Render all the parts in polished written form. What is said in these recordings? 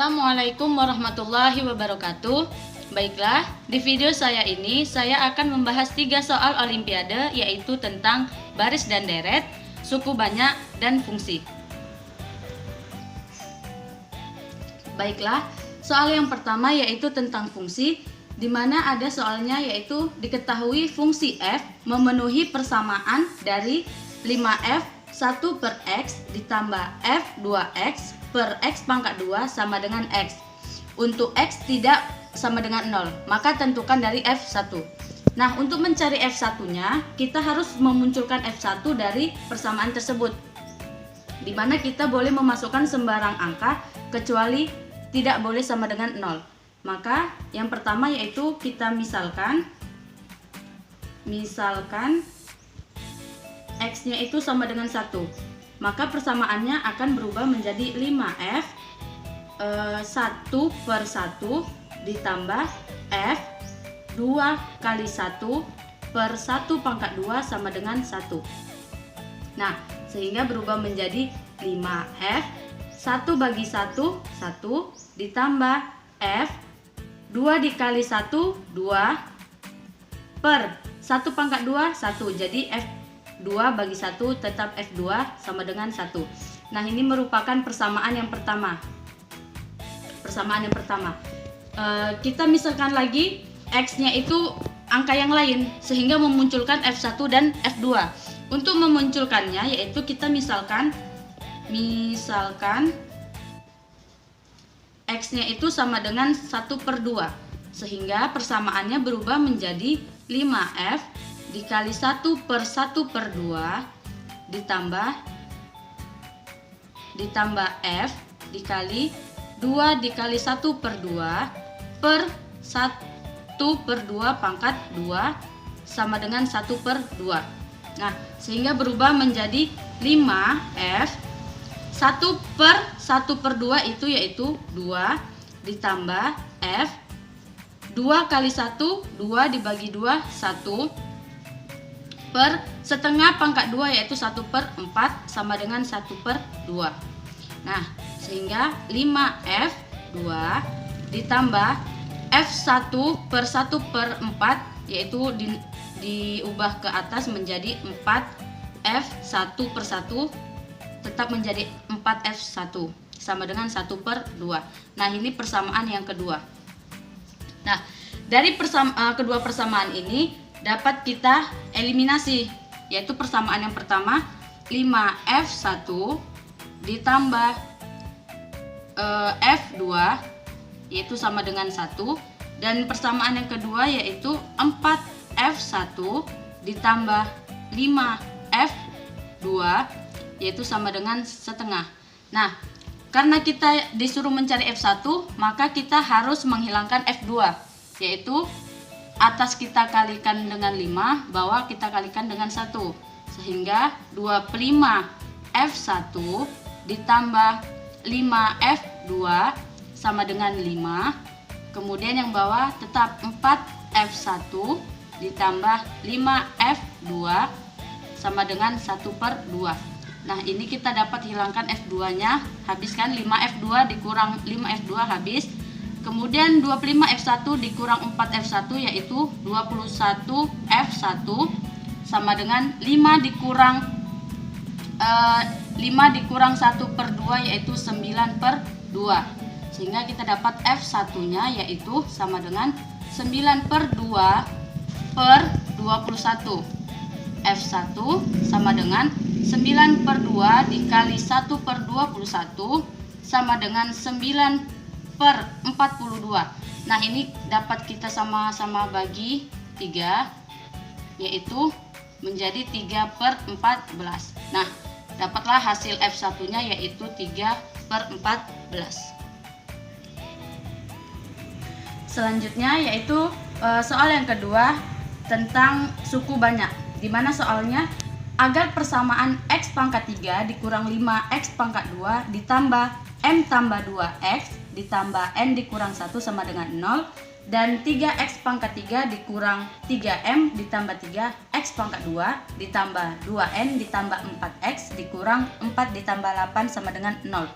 Assalamualaikum warahmatullahi wabarakatuh. Baiklah, di video saya ini saya akan membahas 3 soal olimpiade, yaitu tentang baris dan deret, suku banyak, dan fungsi. Baiklah, soal yang pertama yaitu tentang fungsi, di mana ada soalnya yaitu diketahui fungsi f memenuhi persamaan dari 5f 1 per x ditambah f 2x per x pangkat 2 sama dengan x. Untuk x tidak sama dengan 0, maka tentukan dari f1. Nah, untuk mencari f1 nya kita harus memunculkan f1 dari persamaan tersebut, di mana kita boleh memasukkan sembarang angka kecuali tidak boleh sama dengan 0. Maka yang pertama yaitu kita misalkan x nya itu sama dengan 1, maka persamaannya akan berubah menjadi 5f 1 per 1 ditambah f 2 kali 1 per 1 pangkat 2 sama dengan 1. Nah, sehingga berubah menjadi 5f 1 bagi 1 1 ditambah f 2 dikali 1 2 per 1 pangkat 2 1, jadi f 2 bagi 1 tetap F2 sama dengan 1. Nah, ini merupakan persamaan yang pertama. Kita misalkan lagi X-nya itu angka yang lain, sehingga memunculkan F1 dan F2. Untuk memunculkannya yaitu kita misalkan X-nya itu sama dengan 1 per 2, sehingga persamaannya berubah menjadi 5F dikali 1 per 1 per 2 ditambah F dikali 2 dikali 1 per 2 per 1 per 2 pangkat 2 sama dengan 1 per 2. Nah, sehingga berubah menjadi 5F 1 per 1 per 2 itu yaitu 2 ditambah F 2 kali 1 2 dibagi 2 1 per setengah pangkat 2 yaitu 1 per 4 sama dengan 1 per 2. Nah, sehingga 5F 2 ditambah F1 per 1 per 4 yaitu diubah ke atas menjadi 4F1 per 1 tetap menjadi 4F1 sama dengan 1 per 2. Nah, ini persamaan yang kedua. Nah, dari kedua persamaan ini dapat kita eliminasi, yaitu persamaan yang pertama 5F1 ditambah F2 yaitu sama dengan 1, dan persamaan yang kedua yaitu 4F1 ditambah 5F2 yaitu sama dengan setengah. Nah, karena kita disuruh mencari F1, maka kita harus menghilangkan F2, yaitu atas kita kalikan dengan 5, bawah kita kalikan dengan 1, sehingga 25F1 ditambah 5F2 sama dengan 5, kemudian yang bawah tetap 4F1 ditambah 5F2 sama dengan 1 per 2. Nah, ini kita dapat hilangkan F2 nya, habiskan 5F2 dikurang 5F2 habis. Kemudian 25F1 dikurang 4F1 yaitu 21F1 sama dengan 5 dikurang 1 per 2 yaitu 9 per 2. Sehingga kita dapat F1 nya yaitu sama dengan 9 per 2 per 21. F1 sama dengan 9 per 2 dikali 1 per 21 sama dengan 9 per 42. Nah, ini dapat kita sama-sama bagi 3, yaitu menjadi 3 per 14. Nah, dapatlah hasil F1 nya yaitu 3 per 14. Selanjutnya yaitu soal yang kedua tentang suku banyak, di mana soalnya agar persamaan X pangkat 3 dikurang 5X pangkat 2 ditambah M tambah 2X ditambah N dikurang 1 sama dengan 0, dan 3X pangkat 3 dikurang 3M ditambah 3X pangkat 2 ditambah 2N ditambah 4X dikurang 4 ditambah 8 sama dengan 0,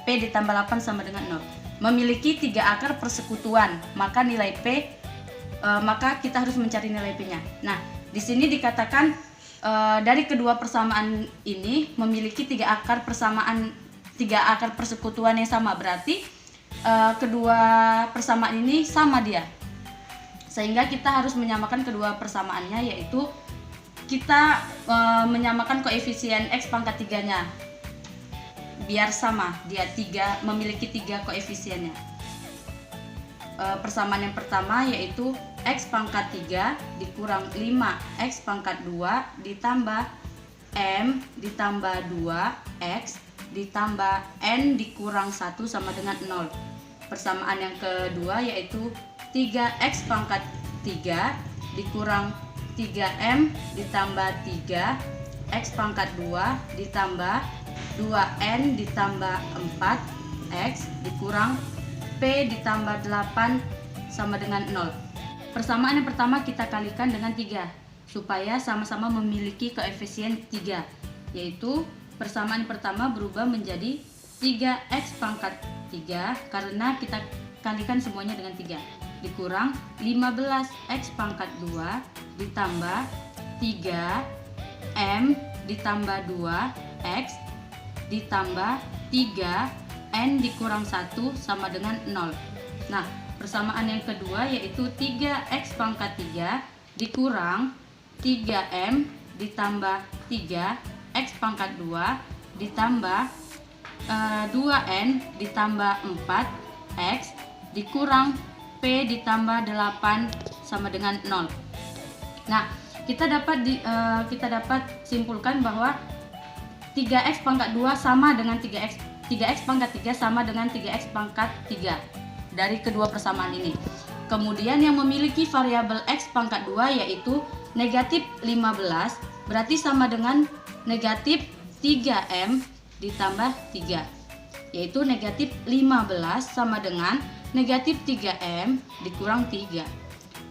P ditambah 8 sama dengan 0. memiliki 3 akar persekutuan, maka nilai P maka kita harus mencari nilai P-nya. Nah, di sini dikatakan dari kedua persamaan ini memiliki 3 akar persekutuan yang sama, berarti kedua persamaan ini sama dia. Sehingga kita harus menyamakan kedua persamaannya, yaitu kita menyamakan koefisien X pangkat 3-nya biar sama, dia memiliki 3 koefisiennya. Persamaan yang pertama yaitu X pangkat 3 dikurang 5X pangkat 2 ditambah M ditambah 2X ditambah N dikurang 1 sama dengan 0. Persamaan yang kedua yaitu 3X pangkat 3 dikurang 3M ditambah 3X pangkat 2 ditambah 2N ditambah 4X dikurang P ditambah 8 sama dengan 0. Persamaan yang pertama kita kalikan dengan 3 supaya sama-sama memiliki koefisien 3, yaitu persamaan pertama berubah menjadi 3X pangkat 3 karena kita kalikan semuanya dengan 3 dikurang 15X pangkat 2 ditambah 3M ditambah 2X ditambah 3N dikurang 1 sama dengan 0. Nah, persamaan yang kedua yaitu 3X pangkat 3 dikurang 3M ditambah 3X pangkat 2 ditambah 2N ditambah 4X dikurang P ditambah 8 sama dengan 0. Nah, kita dapat simpulkan bahwa 3X pangkat 2 sama dengan 3X pangkat 3 sama dengan 3X pangkat 3 dari kedua persamaan ini. Kemudian yang memiliki variabel X pangkat 2 yaitu negatif 15 berarti sama dengan negatif 3M ditambah 3, yaitu negatif 15 sama dengan negatif 3M dikurang 3.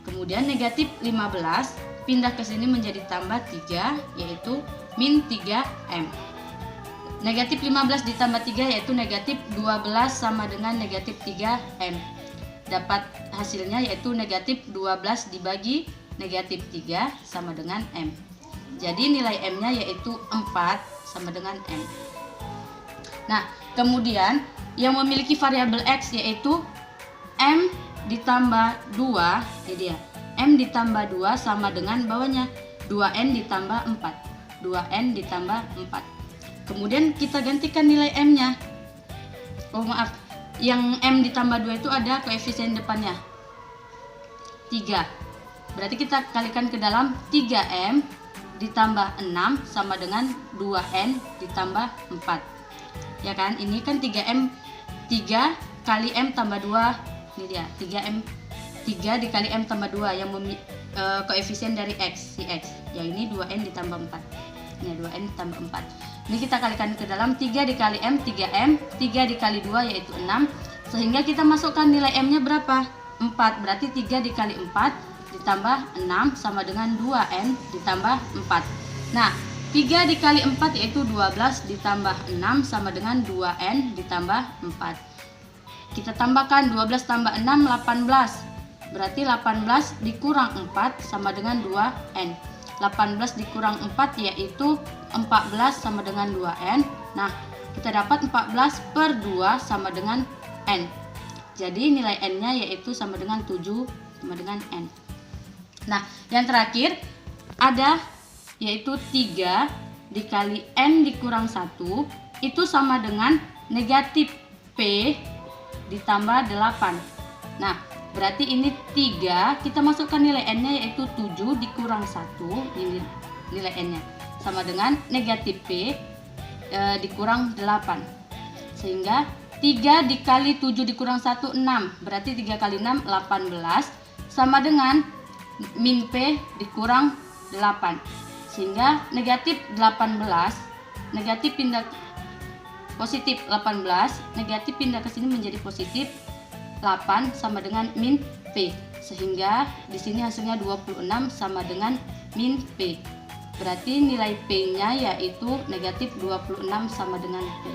Kemudian negatif 15 pindah ke sini menjadi tambah 3 yaitu min 3M. Negatif 15 ditambah 3 yaitu negatif 12 sama dengan negatif 3M. Dapat hasilnya yaitu negatif 12 dibagi negatif 3 sama dengan M. Jadi nilai M-nya yaitu 4 sama dengan M. Nah, kemudian yang memiliki variabel X yaitu M ditambah 2, ini dia. M ditambah 2 sama dengan bawahnya 2N ditambah 4. 2N ditambah 4. Kemudian kita gantikan nilai M-nya. Oh maaf, yang M ditambah 2 itu ada koefisien depannya 3. Berarti kita kalikan ke dalam 3M ditambah 6 sama dengan 2N ditambah 4. Ya kan, ini kan 3M 3 kali M tambah 2. Ini dia, 3M 3 dikali M tambah 2 yang koefisien dari X, si X. Yang ini 2N ditambah 4. Ini 2N ditambah 4. Ini kita kalikan ke dalam 3 dikali M, 3M, 3 dikali 2 yaitu 6. Sehingga kita masukkan nilai M-nya berapa? 4, berarti 3 dikali 4 ditambah 6 sama dengan 2N ditambah 4. Nah, 3 dikali 4 yaitu 12 ditambah 6 sama dengan 2N ditambah 4. Kita tambahkan 12 tambah 6, 18. Berarti 18 dikurang 4 sama dengan 2N. 18 dikurang 4 yaitu 14 sama dengan 2N. Nah, kita dapat 14 per 2 sama dengan N. Jadi nilai N-nya yaitu sama dengan 7 sama dengan N. Nah, yang terakhir ada yaitu 3 dikali N dikurang 1 itu sama dengan negatif P ditambah 8. Nah, berarti ini 3, kita masukkan nilai N-nya yaitu 7 dikurang 1, ini nilai N-nya. Sama dengan negatif P dikurang 8. Sehingga 3 dikali 7 dikurang 1, 6. Berarti 3 kali 6, 18. Sama dengan min P dikurang 8. Sehingga negatif 18, negatif pindah positif 18, negatif pindah ke sini menjadi positif 8 sama dengan min P. Sehingga di sini hasilnya 26 sama dengan min P. Berarti nilai P-nya yaitu negatif 26 sama dengan P.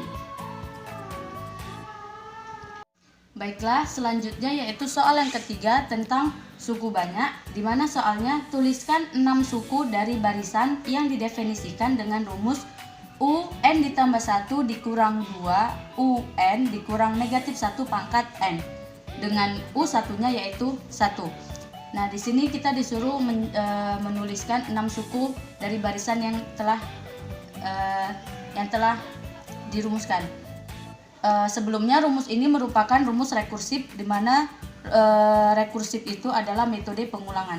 Baiklah, selanjutnya yaitu soal yang ketiga tentang suku banyak, di mana soalnya tuliskan 6 suku dari barisan yang didefinisikan dengan rumus UN ditambah 1 dikurang 2 UN dikurang negatif 1 pangkat N, dengan U satunya yaitu 1. Nah, di sini kita disuruh menuliskan 6 suku dari barisan yang telah dirumuskan. Sebelumnya rumus ini merupakan rumus rekursif, di mana rekursif itu adalah metode pengulangan.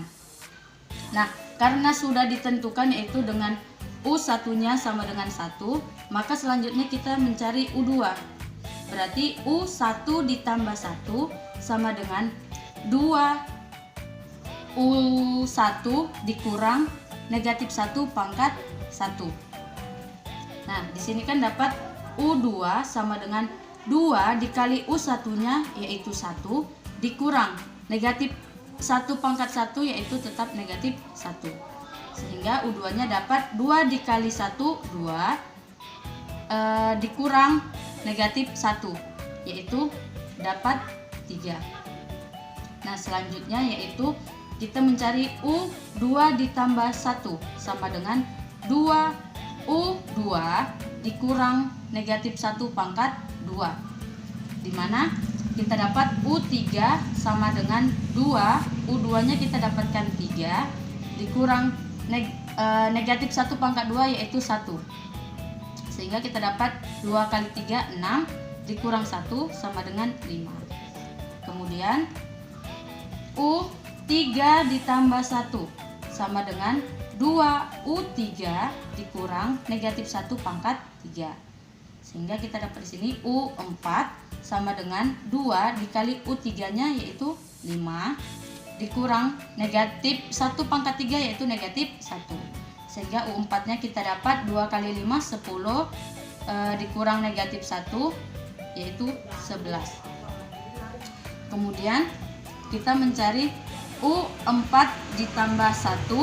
Nah, karena sudah ditentukan yaitu dengan U satunya sama dengan 1, maka selanjutnya kita mencari U2. Berarti U1 ditambah 1 sama dengan 2 U1 dikurang negatif 1 pangkat 1. Nah, di sini kan dapat U2 sama dengan 2 dikali U satunya yaitu 1 dikurang negatif 1 pangkat 1 yaitu tetap negatif 1. Sehingga U2 nya dapat 2 dikali 1 2 dikurang negatif 1 yaitu dapat 3. Nah, selanjutnya yaitu kita mencari U2 ditambah 1 sama dengan 2 U2 dikurang negatif 1 pangkat 2, dimana kita dapat U3 sama dengan 2 U2 nya kita dapatkan 3 dikurang negatif 1 pangkat 2 yaitu 1, sehingga kita dapat 2 kali 3 6 dikurang 1 sama dengan 5. Kemudian U3 ditambah 1 sama dengan 2 U3 dikurang negatif 1 pangkat 3. Sehingga kita dapat di sini U4 sama dengan 2 dikali U3 nya yaitu 5 dikurang negatif 1 pangkat 3 yaitu negatif 1. Sehingga U4 nya kita dapat 2 kali 5 10 dikurang negatif 1 yaitu 11. Kemudian kita mencari U4 ditambah 1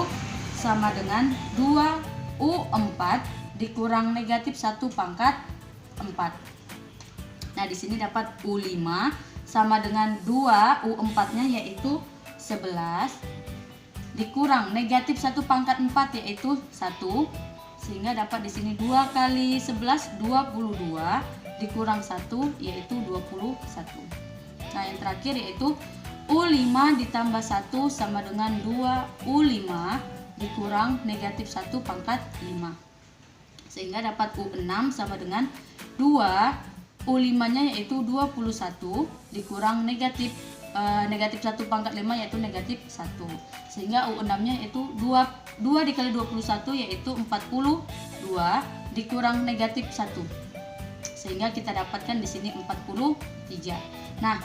sama dengan 2 U4 dikurang negatif 1 pangkat 4. Nah, di sini dapat U5 sama dengan 2 U4 nya yaitu 11 dikurang negatif 1 pangkat 4 yaitu 1, sehingga dapat di sini 2 kali 11 22 dikurang 1 yaitu 21. Nah, yang terakhir yaitu U5 ditambah 1 sama dengan 2 U5 dikurang negatif 1 pangkat 5, sehingga dapat U6 sama dengan 2 U5 nya yaitu 21 dikurang negatif 1 pangkat 5 yaitu negatif 1, sehingga U6 nya yaitu 2 dikali 21 yaitu 42 dikurang negatif 1, sehingga kita dapatkan di sini 43. Nah,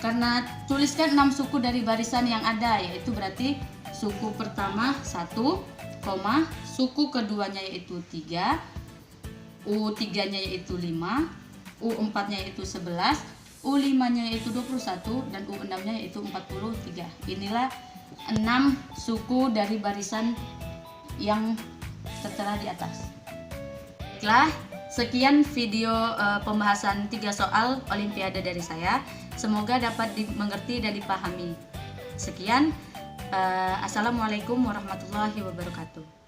karena tuliskan 6 suku dari barisan yang ada, yaitu berarti suku pertama 1, suku keduanya yaitu 3, U3 nya yaitu 5, U4 nya yaitu 11, U5 nya yaitu 21, dan U6 nya yaitu 43. Inilah 6 suku dari barisan yang tertera di atas. Baiklah, sekian video pembahasan 3 soal Olimpiade dari saya. Semoga dapat dimengerti dan dipahami. Sekian, assalamualaikum warahmatullahi wabarakatuh.